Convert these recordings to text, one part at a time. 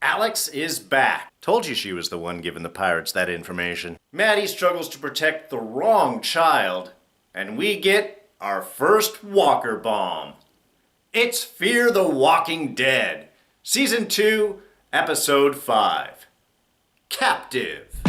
Alex is back. Told you she was the one giving the pirates that information. Maddie struggles to protect the wrong child, and we get our first walker bomb. It's Fear the Walking Dead, Season 2, Episode 5. Captive.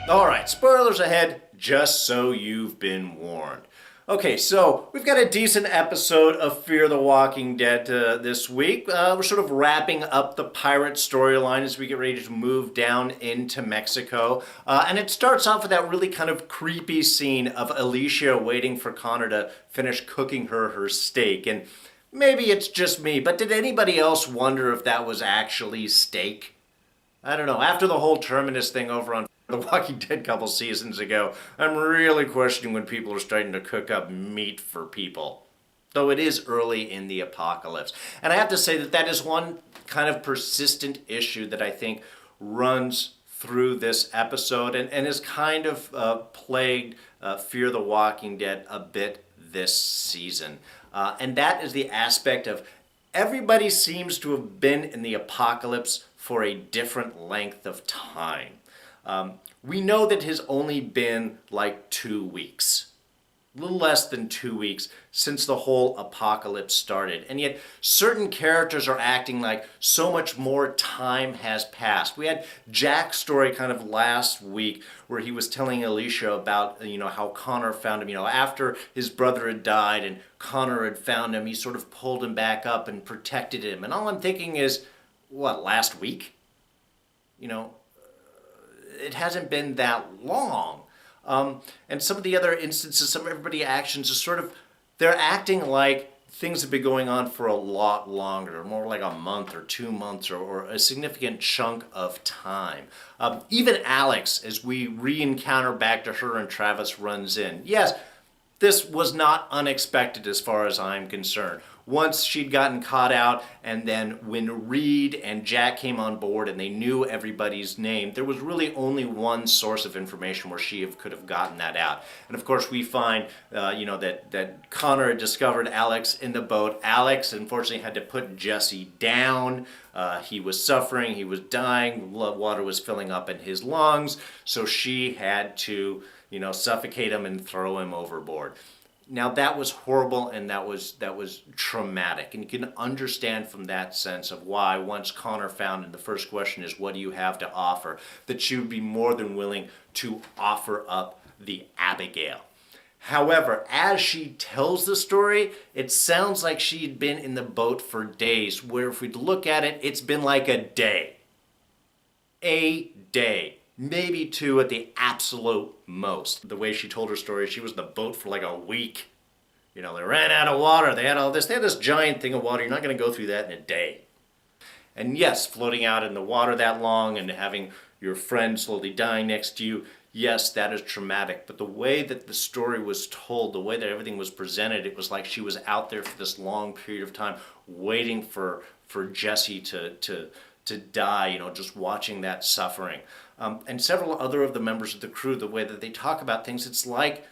Alright, spoilers ahead, just so you've been warned. Okay, so we've got a decent episode of Fear the Walking Dead this week. We're sort of wrapping up the pirate storyline as we get ready to move down into Mexico. And it starts off with that really kind of creepy scene of Alicia waiting for Connor to finish cooking her steak. And maybe it's just me, but did anybody else wonder if that was actually steak? I don't know. After the whole Terminus thing over on The Walking Dead a couple seasons ago, I'm really questioning when people are starting to cook up meat for people. Though it is early in the apocalypse. And I have to say that is one kind of persistent issue that I think runs through this episode and has kind of plagued Fear the Walking Dead a bit this season. And that is the aspect of everybody seems to have been in the apocalypse for a different length of time. We know that it has only been like 2 weeks, a little less than 2 weeks since the whole apocalypse started. And yet certain characters are acting like so much more time has passed. We had Jack's story kind of last week where he was telling Alicia about, how Connor found him, after his brother had died and Connor had found him, he sort of pulled him back up and protected him. And all I'm thinking is, what, last week? It hasn't been that long. And some of the other instances, some of everybody's actions are sort of, they're acting like things have been going on for a lot longer, more like a month or 2 months or a significant chunk of time. Even Alex, as we re-encounter back to her and Travis runs in. Yes, this was not unexpected as far as I'm concerned. Once she'd gotten caught out, and then when Reed and Jack came on board and they knew everybody's name, there was really only one source of information where she could have gotten that out. And of course we find, that Connor had discovered Alex in the boat. Alex unfortunately had to put Jesse down. He was suffering, he was dying, water was filling up in his lungs, so she had to, suffocate him and throw him overboard. Now that was horrible and that was traumatic, and you can understand from that sense of why once Connor found, and the first question is, what do you have to offer, that she would be more than willing to offer up the Abigail. However, as she tells the story, it sounds like she'd been in the boat for days, where if we look at it, it's been like a day. A day. Maybe 2 at the absolute most. The way she told her story, she was in the boat for like a week. They ran out of water, they had all this. They had this giant thing of water. You're not going to go through that in a day. And yes, floating out in the water that long and having your friend slowly dying next to you, yes, that is traumatic. But the way that the story was told, the way that everything was presented, it was like she was out there for this long period of time waiting for Jesse to die, just watching that suffering. And several other of the members of the crew, the way that they talk about things, it's like,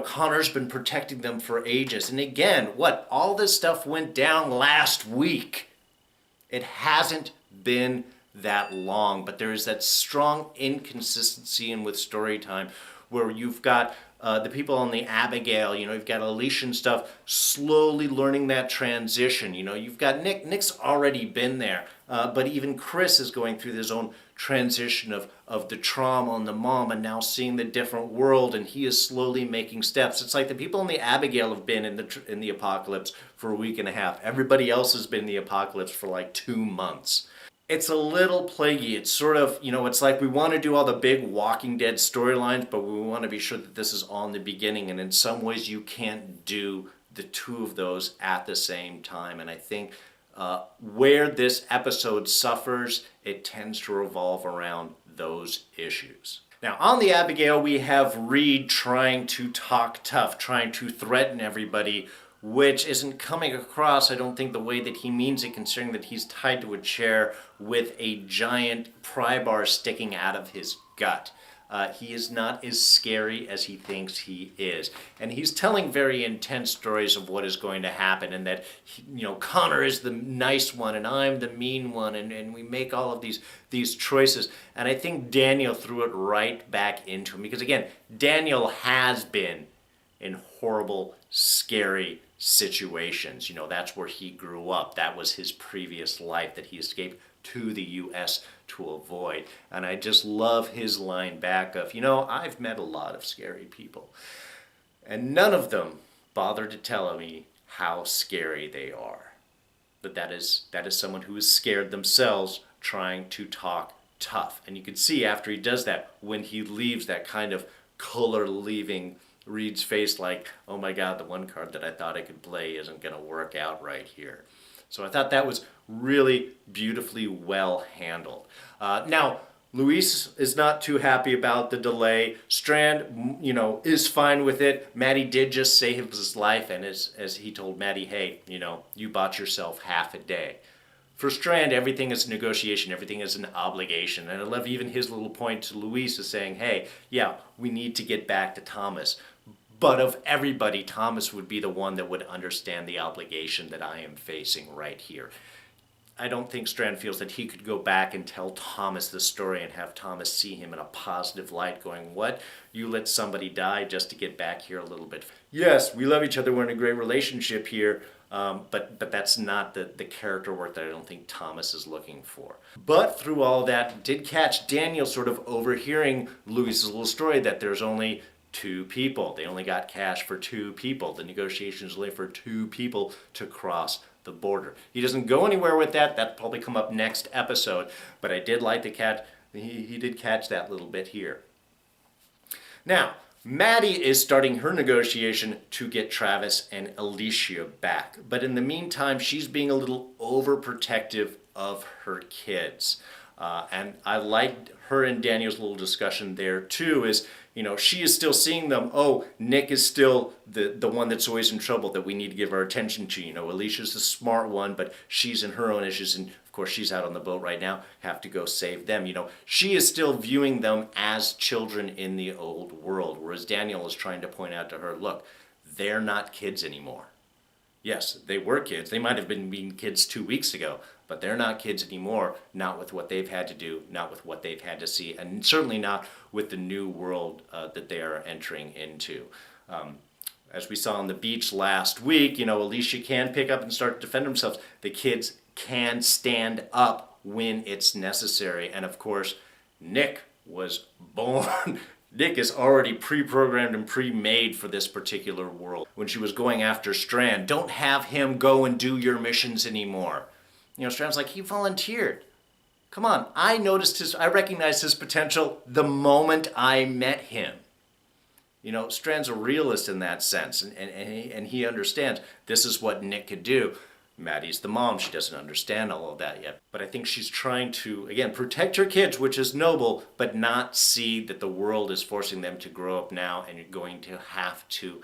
Connor's been protecting them for ages. And again, all this stuff went down last week. It hasn't been that long, but there is that strong inconsistency in with story time where you've got the people on the Abigail, you've got Alicia and stuff slowly learning that transition. You've got Nick. Nick's already been there, but even Chris is going through his own transition of the trauma on the mom and now seeing the different world, and he is slowly making steps. It's like the people in the Abigail have been in the apocalypse for a week and a half. Everybody else has been in the apocalypse for like 2 months. It's a little plaguey. It's sort of, it's like we want to do all the big Walking Dead storylines, but we want to be sure that this is all in the beginning. And in some ways, you can't do the 2 of those at the same time. And I think where this episode suffers, it tends to revolve around those issues. Now, on the Abigail, we have Reed trying to talk tough, trying to threaten everybody, which isn't coming across, I don't think, the way that he means it, considering that he's tied to a chair with a giant pry bar sticking out of his gut. He is not as scary as he thinks he is. And he's telling very intense stories of what is going to happen, and that, Connor is the nice one and I'm the mean one, and we make all of these choices. And I think Daniel threw it right back into him, because again, Daniel has been in horrible, scary situations. That's where he grew up. That was his previous life that he escaped to the U.S. to avoid. And I just love his line back of, I've met a lot of scary people, and none of them bother to tell me how scary they are. But that is someone who is scared themselves, trying to talk tough. And you can see after he does that, when he leaves, that kind of color leaving Reed's face, like, oh my God, the one card that I thought I could play isn't going to work out right here. So I thought that was really beautifully well handled. Now, Luis is not too happy about the delay. Strand, is fine with it. Madi did just save his life, and as he told Madi, hey, you bought yourself half a day. For Strand, everything is a negotiation, everything is an obligation. And I love even his little point to Luis is saying, hey, yeah, we need to get back to Thomas. But of everybody, Thomas would be the one that would understand the obligation that I am facing right here. I don't think Strand feels that he could go back and tell Thomas the story and have Thomas see him in a positive light, going, what? You let somebody die just to get back here a little bit. Yes, we love each other, we're in a great relationship here, but that's not the character work that I don't think Thomas is looking for. But through all that, did catch Daniel sort of overhearing Luis's little story that there's only 2 people. They only got cash for 2 people. The negotiations only for 2 people to cross the border. He doesn't go anywhere with that. That'll probably come up next episode. But I did like to catch, he did catch that little bit here. Now, Madi is starting her negotiation to get Travis and Alicia back. But in the meantime, she's being a little overprotective of her kids. And I liked her and Daniel's little discussion there too, is, she is still seeing them. Oh, Nick is still the one that's always in trouble that we need to give our attention to. Alicia's the smart one, but she's in her own issues, and of course she's out on the boat right now, have to go save them. She is still viewing them as children in the old world, whereas Daniel is trying to point out to her, look, they're not kids anymore. Yes, they were kids. They might have been being kids 2 weeks ago, but they're not kids anymore, not with what they've had to do, not with what they've had to see, and certainly not with the new world that they are entering into. As we saw on the beach last week, Alicia can pick up and start to defend themselves. The kids can stand up when it's necessary. And of course, Nick was born. Nick is already pre-programmed and pre-made for this particular world. When she was going after Strand, don't have him go and do your missions anymore. Strand's like, he volunteered. Come on, I recognized his potential the moment I met him. Strand's a realist in that sense, and he understands this is what Nick could do. Maddie's the mom, she doesn't understand all of that yet. But I think she's trying to, again, protect her kids, which is noble, but not see that the world is forcing them to grow up now, and you're going to have to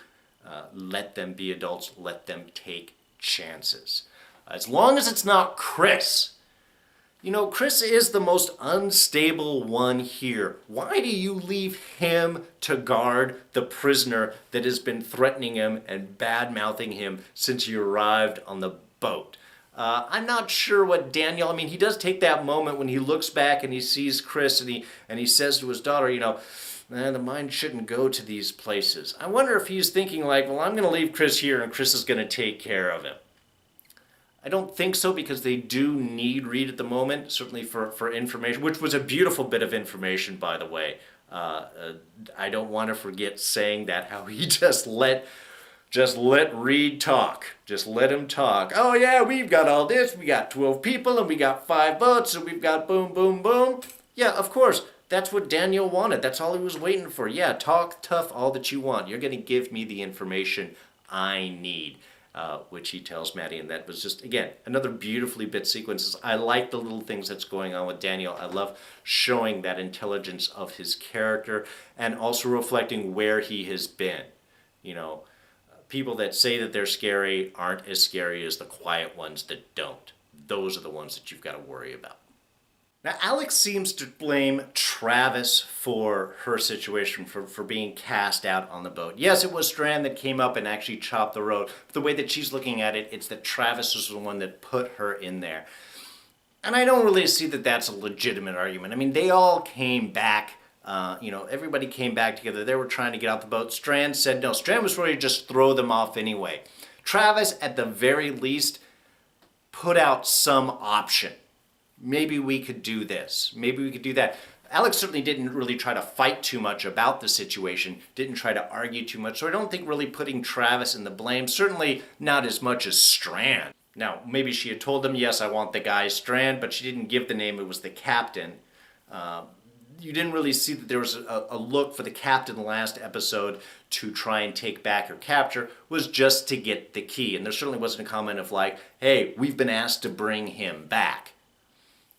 let them be adults, let them take chances. As long as it's not Chris. Chris is the most unstable one here. Why do you leave him to guard the prisoner that has been threatening him and bad-mouthing him since he arrived on the boat? I'm not sure what Daniel, he does take that moment when he looks back and he sees Chris and he says to his daughter, the mind shouldn't go to these places. I wonder if he's thinking like, well, I'm going to leave Chris here and Chris is going to take care of him. I don't think so, because they do need Reed at the moment, certainly for information, which was a beautiful bit of information, by the way. I don't want to forget saying that, how he just let Reed talk. Just let him talk. Oh yeah, we've got all this. We got 12 people and we got 5 boats and we've got boom, boom, boom. Yeah, of course. That's what Daniel wanted. That's all he was waiting for. Yeah, talk tough all that you want. You're going to give me the information I need. Which he tells Madi, and that was just, again, another beautifully bit sequences. I like the little things that's going on with Daniel. I love showing that intelligence of his character and also reflecting where he has been. People that say that they're scary aren't as scary as the quiet ones that don't. Those are the ones that you've got to worry about. Now, Alex seems to blame Travis for her situation, for being cast out on the boat. Yes, it was Strand that came up and actually chopped the road. But the way that she's looking at it, it's that Travis was the one that put her in there. And I don't really see that that's a legitimate argument. I mean, they all came back. Everybody came back together. They were trying to get out the boat. Strand said no. Strand was ready to just throw them off anyway. Travis, at the very least, put out some option. Maybe we could do this. Maybe we could do that. Alex certainly didn't really try to fight too much about the situation, didn't try to argue too much. So I don't think really putting Travis in the blame, certainly not as much as Strand. Now, maybe she had told him, yes, I want the guy Strand, but she didn't give the name. It was the captain. You didn't really see that there was a look for the captain last episode to try and take back or capture, was just to get the key. And there certainly wasn't a comment of like, hey, we've been asked to bring him back.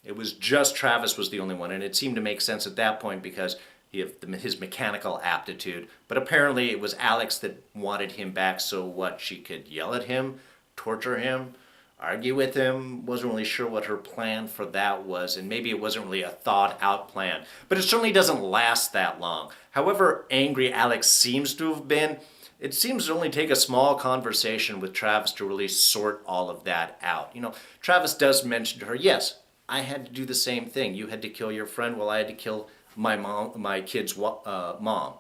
It was just Travis was the only one, and it seemed to make sense at that point because he had his mechanical aptitude. But apparently it was Alex that wanted him back, so what, she could yell at him, torture him, argue with him. Wasn't really sure what her plan for that was, and maybe it wasn't really a thought out plan. But it certainly doesn't last that long. However angry Alex seems to have been, it seems to only take a small conversation with Travis to really sort all of that out. Travis does mention to her, yes, I had to do the same thing. You had to kill your friend, well, I had to kill my kid's mom.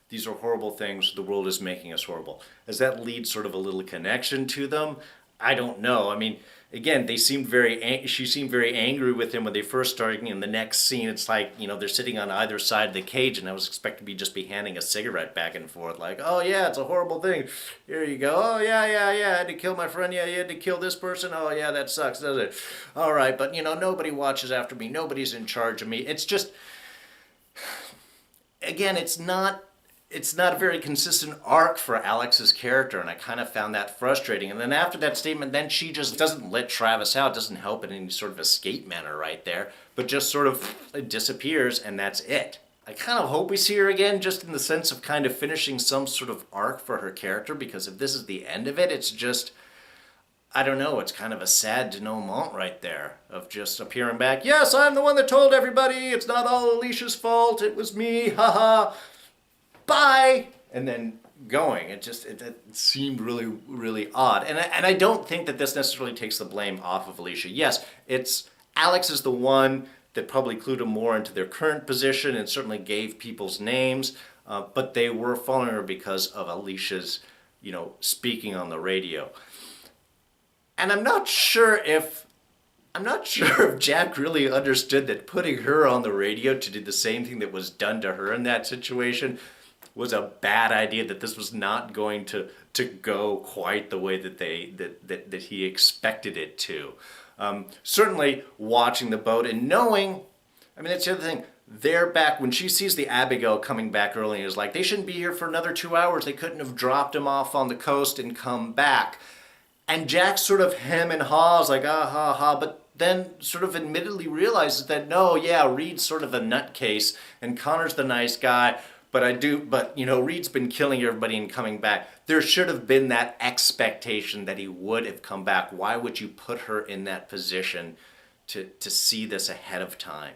These are horrible things. The world is making us horrible. Does that lead sort of a little connection to them? I don't know. I mean, again, she seemed very angry with him when they first started. In the next scene, it's like, they're sitting on either side of the cage, and I was expecting to be handing a cigarette back and forth, like, oh yeah, it's a horrible thing. Here you go. Oh yeah, I had to kill my friend. Yeah, you had to kill this person. Oh yeah, that sucks, doesn't it? All right, but nobody watches after me. Nobody's in charge of me. It's just, again, it's not a very consistent arc for Alex's character, and I kind of found that frustrating. And then after that statement, then she just doesn't let Travis out, doesn't help in any sort of escape manner right there, but just sort of disappears, and that's it. I kind of hope we see her again, just in the sense of kind of finishing some sort of arc for her character, because if this is the end of it, it's just, I don't know, it's kind of a sad denouement right there, of just appearing back, yes, I'm the one that told everybody, it's not all Alicia's fault, it was me, haha. Bye, and then going. It seemed really, really odd. And I don't think that this necessarily takes the blame off of Alicia. Yes, Alex is the one that probably clued them more into their current position and certainly gave people's names, but they were following her because of Alicia's, speaking on the radio. And I'm not sure if Jack really understood that putting her on the radio to do the same thing that was done to her in that situation was a bad idea, that this was not going to go quite the way that he expected it to. Certainly watching the boat and knowing, I mean, that's the other thing, they're back, when she sees the Abigail coming back early and is like, they shouldn't be here for another 2 hours, they couldn't have dropped him off on the coast and come back. And Jack sort of hem and haws like, ha ha, but then sort of admittedly realizes that no, yeah, Reed's sort of a nutcase and Connor's the nice guy, but Reed's been killing everybody and coming back. There should have been that expectation that he would have come back. Why would you put her in that position to see this ahead of time?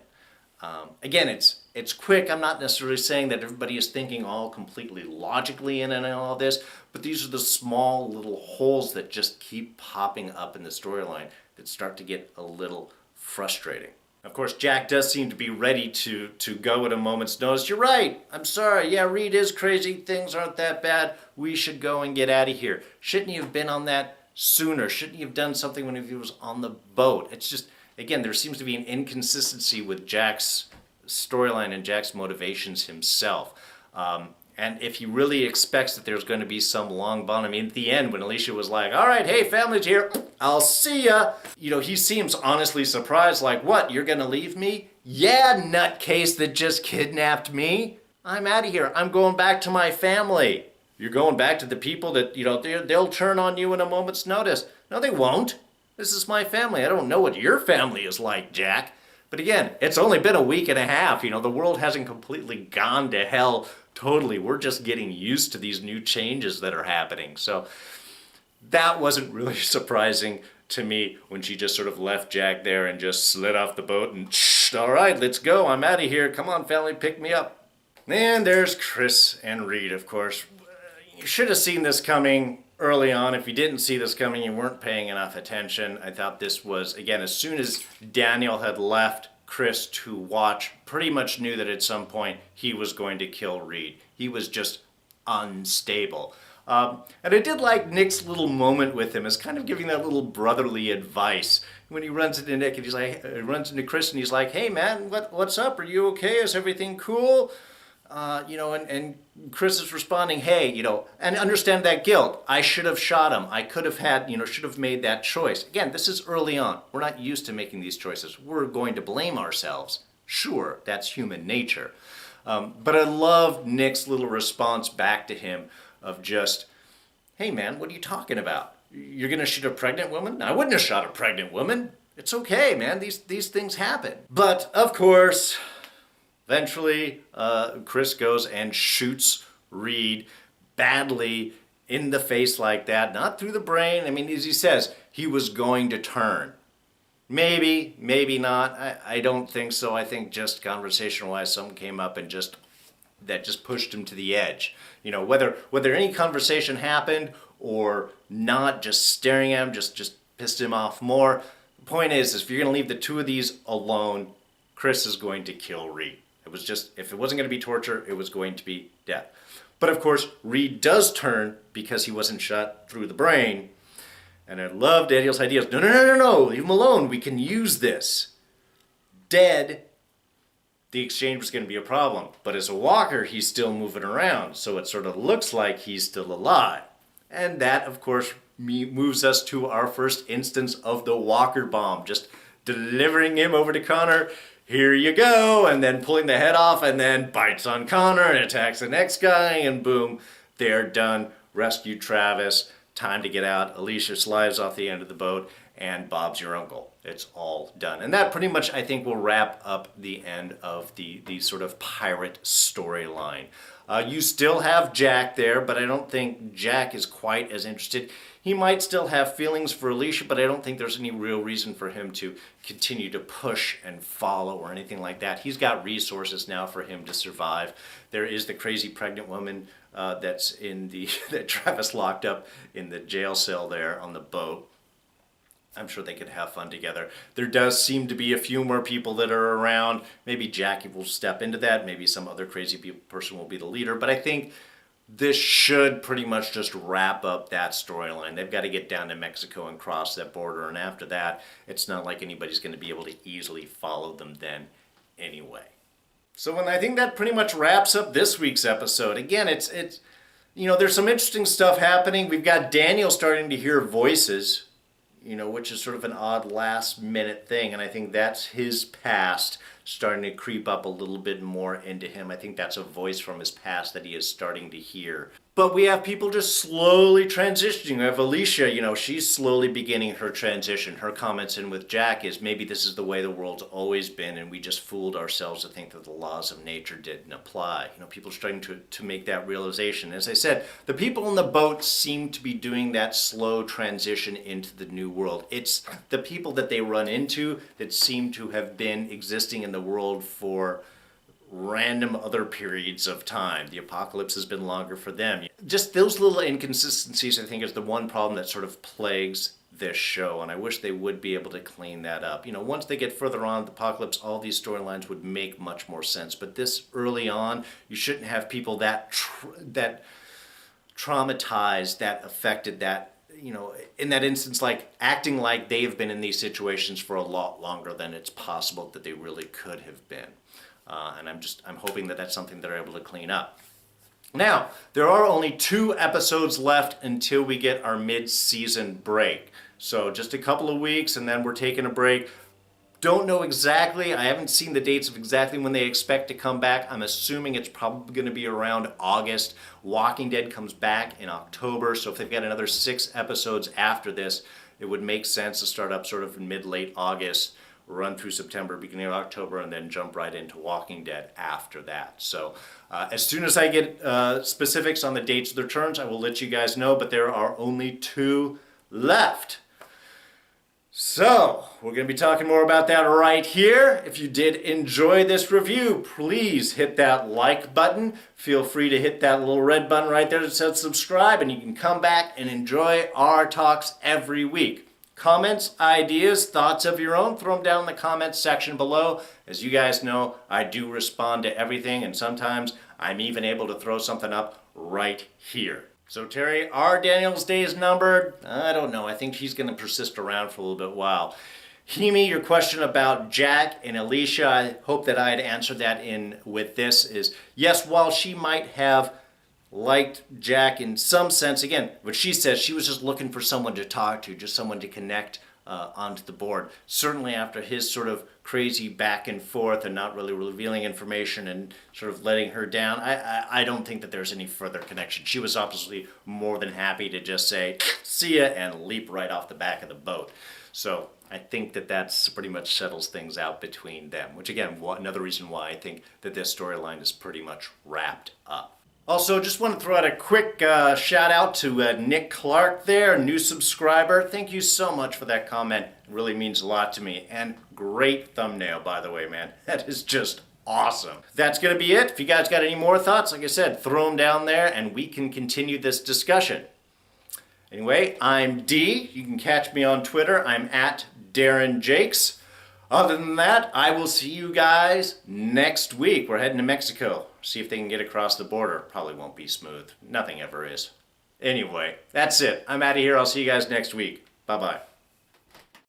Again, it's quick. I'm not necessarily saying that everybody is thinking all completely logically in and all this, but these are the small little holes that just keep popping up in the storyline that start to get a little frustrating. Of course, Jack does seem to be ready to go at a moment's notice. You're right. I'm sorry. Yeah, Reed is crazy. Things aren't that bad. We should go and get out of here. Shouldn't you have been on that sooner? Shouldn't you have done something when he was on the boat? It's just, again, there seems to be an inconsistency with Jack's storyline and Jack's motivations himself. And if he really expects that there's going to be some long bond, I mean, at the end when Alicia was like, all right, hey, family's here, I'll see ya. He seems honestly surprised, like, what, you're going to leave me? Yeah, nutcase that just kidnapped me. I'm out of here. I'm going back to my family. You're going back to the people that, they'll turn on you in a moment's notice. No, they won't. This is my family. I don't know what your family is like, Jack. But again, it's only been a week and a half. The world hasn't completely gone to hell totally. We're just getting used to these new changes that are happening. So that wasn't really surprising to me when she just sort of left Jack there and just slid off the boat and, all right, let's go. I'm out of here. Come on, family, pick me up. And there's Chris and Reed, of course. You should have seen this coming early on. If you didn't see this coming, you weren't paying enough attention. I thought this was, again, as soon as Daniel had left Chris to watch, pretty much knew that at some point he was going to kill Reed. He was just unstable. And I did like Nick's little moment with him, as kind of giving that little brotherly advice. When he runs into Nick and he's like, runs into Chris and he's like, "Hey man, what's up? Are you okay? Is everything cool?" And Chris is responding, "Hey, and understand that guilt. I should have shot him. I could have should have made that choice." Again, this is early on. We're not used to making these choices. We're going to blame ourselves. Sure, that's human nature. But I love Nick's little response back to him of just, "Hey man, what are you talking about? You're gonna shoot a pregnant woman? I wouldn't have shot a pregnant woman. It's okay, man. These things happen." But of course, eventually, Chris goes and shoots Reed badly in the face like that, not through the brain. I mean, as he says, he was going to turn. Maybe, maybe not. I don't think so. I think just conversation-wise, something came up and just pushed him to the edge. Whether any conversation happened or not, just staring at him just pissed him off more. The point is if you're going to leave the two of these alone, Chris is going to kill Reed. It was just, if it wasn't going to be torture, it was going to be death. But of course, Reed does turn because he wasn't shot through the brain. And I love Daniel's ideas. No, leave him alone. We can use this. Dead, the exchange was going to be a problem. But as a walker, he's still moving around. So it sort of looks like he's still alive. And that, of course, moves us to our first instance of the walker bomb. Just delivering him over to Connor. Here you go. And then pulling the head off and then bites on Connor and attacks the next guy. And boom, they're done. Rescued Travis. Time to get out. Alicia slides off the end of the boat. And Bob's your uncle. It's all done. And that pretty much, I think, will wrap up the end of the sort of pirate storyline. You still have Jack there, but I don't think Jack is quite as interested. He might still have feelings for Alicia, but I don't think there's any real reason for him to continue to push and follow or anything like that. He's got resources now for him to survive. There is the crazy pregnant woman that's that Travis locked up in the jail cell there on the boat. I'm sure they could have fun together. There does seem to be a few more people that are around. Maybe Jackie will step into that. Maybe some other crazy person will be the leader. But I think this should pretty much just wrap up that storyline. They've got to get down to Mexico and cross that border. And after that, it's not like anybody's going to be able to easily follow them then anyway. So I think that pretty much wraps up this week's episode. Again, it's there's some interesting stuff happening. We've got Daniel starting to hear voices, which is sort of an odd last-minute thing. And I think that's his past starting to creep up a little bit more into him. I think that's a voice from his past that he is starting to hear. But we have people just slowly transitioning. We have Alicia, she's slowly beginning her transition. Her comments in with Jack is maybe this is the way the world's always been and we just fooled ourselves to think that the laws of nature didn't apply. People are starting to make that realization. As I said, the people in the boat seem to be doing that slow transition into the new world. It's the people that they run into that seem to have been existing in the world for random other periods of time. The apocalypse has been longer for them. Just those little inconsistencies, I think, is the one problem that sort of plagues this show, and I wish they would be able to clean that up. Once they get further on the apocalypse, all these storylines would make much more sense. But this early on, you shouldn't have people that traumatized, that affected, that in that instance, like acting like they've been in these situations for a lot longer than it's possible that they really could have been. And I'm hoping that that's something they're able to clean up. Now, there are only 2 episodes left until we get our mid-season break. So just a couple of weeks and then we're taking a break. Don't know exactly. I haven't seen the dates of exactly when they expect to come back. I'm assuming it's probably going to be around August. Walking Dead comes back in October. So if they've got another 6 episodes after this, it would make sense to start up sort of in mid-late August, run through September, beginning of October, and then jump right into Walking Dead after that. So as soon as I get specifics on the dates of the returns, I will let you guys know, but there are only 2 left. So, we're going to be talking more about that right here. If you did enjoy this review, please hit that like button. Feel free to hit that little red button right there that says subscribe, and you can come back and enjoy our talks every week. Comments, ideas, thoughts of your own, throw them down in the comments section below. As you guys know, I do respond to everything, and sometimes I'm even able to throw something up right here. So Terry, are Daniel's days numbered? I don't know. I think he's going to persist around for a little bit while. Hemi, your question about Jack and Alicia, I hope that I had answered that in with this is, yes, while she might have liked Jack in some sense, again, what she says, she was just looking for someone to talk to, just someone to connect onto the board. Certainly after his sort of crazy back and forth and not really revealing information and sort of letting her down, I don't think that there's any further connection. She was obviously more than happy to just say, see ya, and leap right off the back of the boat. So I think that that's pretty much settles things out between them, which again, another reason why I think that this storyline is pretty much wrapped up. Also, just want to throw out a quick shout out to Nick Clark there, new subscriber. Thank you so much for that comment. It really means a lot to me. And great thumbnail, by the way, man. That is just awesome. That's going to be it. If you guys got any more thoughts, like I said, throw them down there and we can continue this discussion. Anyway, I'm D. You can catch me on Twitter. I'm at Darren Jakes. Other than that, I will see you guys next week. We're heading to Mexico. See if they can get across the border. Probably won't be smooth. Nothing ever is. Anyway, that's it. I'm out of here. I'll see you guys next week. Bye-bye.